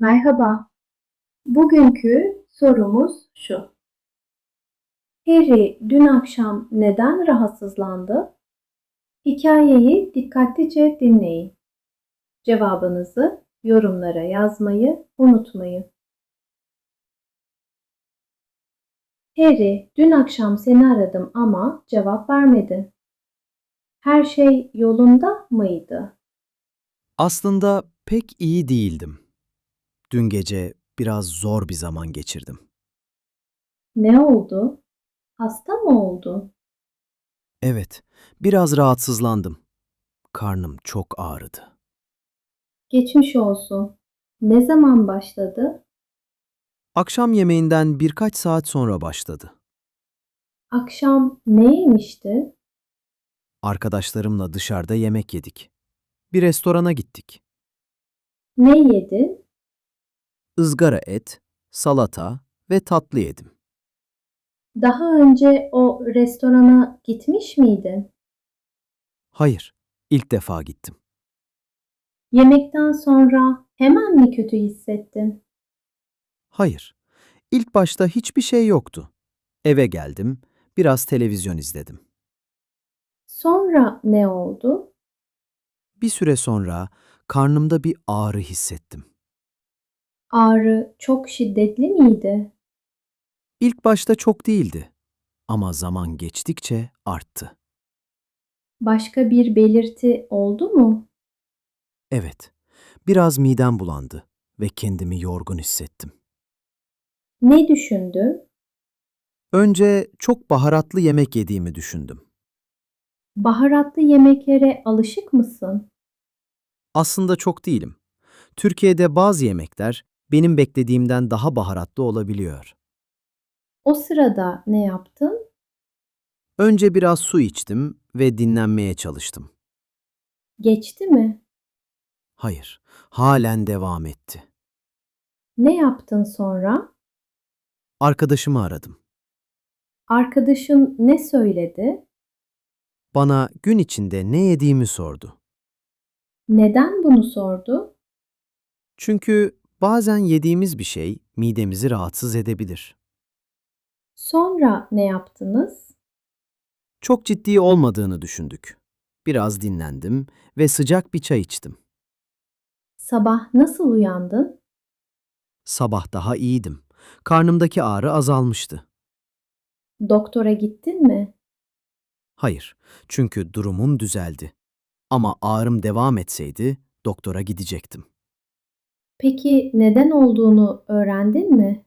Merhaba. Bugünkü sorumuz şu. Harry dün akşam neden rahatsızlandı? Hikayeyi dikkatlice dinleyin. Cevabınızı yorumlara yazmayı unutmayın. Harry, dün akşam seni aradım ama cevap vermedin. Her şey yolunda mıydı? Aslında pek iyi değildim. Dün gece biraz zor bir zaman geçirdim. Ne oldu? Hasta mı oldu? Evet, biraz rahatsızlandım. Karnım çok ağrıdı. Geçmiş olsun. Ne zaman başladı? Akşam yemeğinden birkaç saat sonra başladı. Akşam ne yemişti? Arkadaşlarımla dışarıda yemek yedik. Bir restorana gittik. Ne yedin? Izgara et, salata ve tatlı yedim. Daha önce o restorana gitmiş miydin? Hayır, ilk defa gittim. Yemekten sonra hemen mi kötü hissettin? Hayır, ilk başta hiçbir şey yoktu. Eve geldim, biraz televizyon izledim. Sonra ne oldu? Bir süre sonra karnımda bir ağrı hissettim. Ağrı çok şiddetli miydi? İlk başta çok değildi ama zaman geçtikçe arttı. Başka bir belirti oldu mu? Evet, biraz midem bulandı ve kendimi yorgun hissettim. Ne düşündün? Önce çok baharatlı yemek yediğimi düşündüm. Baharatlı yemeklere alışık mısın? Aslında çok değilim. Türkiye'de bazı yemekler benim beklediğimden daha baharatlı olabiliyor. O sırada ne yaptın? Önce biraz su içtim ve dinlenmeye çalıştım. Geçti mi? Hayır, halen devam etti. Ne yaptın sonra? Arkadaşımı aradım. Arkadaşın ne söyledi? Bana gün içinde ne yediğimi sordu. Neden bunu sordu? Çünkü bazen yediğimiz bir şey midemizi rahatsız edebilir. Sonra ne yaptınız? Çok ciddi olmadığını düşündük. Biraz dinlendim ve sıcak bir çay içtim. Sabah nasıl uyandın? Sabah daha iyiydim. Karnımdaki ağrı azalmıştı. Doktora gittin mi? Hayır, çünkü durumum düzeldi. Ama ağrım devam etseydi doktora gidecektim. Peki neden olduğunu öğrendin mi?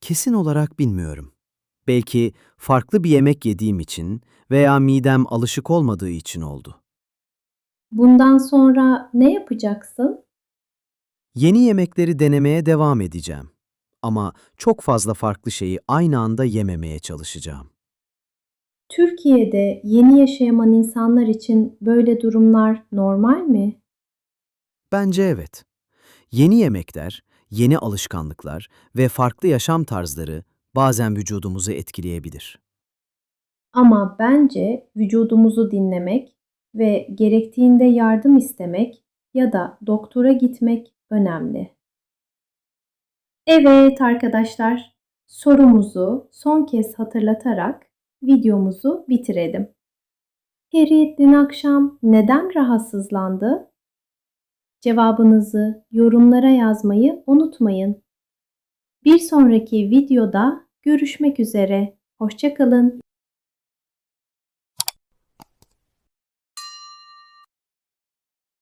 Kesin olarak bilmiyorum. Belki farklı bir yemek yediğim için veya midem alışık olmadığı için oldu. Bundan sonra ne yapacaksın? Yeni yemekleri denemeye devam edeceğim. Ama çok fazla farklı şeyi aynı anda yememeye çalışacağım. Türkiye'de yeni yaşayan insanlar için böyle durumlar normal mi? Bence evet. Yeni yemekler, yeni alışkanlıklar ve farklı yaşam tarzları bazen vücudumuzu etkileyebilir. Ama bence vücudumuzu dinlemek ve gerektiğinde yardım istemek ya da doktora gitmek önemli. Evet arkadaşlar, sorumuzu son kez hatırlatarak videomuzu bitirelim. Harry dün akşam neden rahatsızlandı? Cevabınızı yorumlara yazmayı unutmayın. Bir sonraki videoda görüşmek üzere. Hoşça kalın.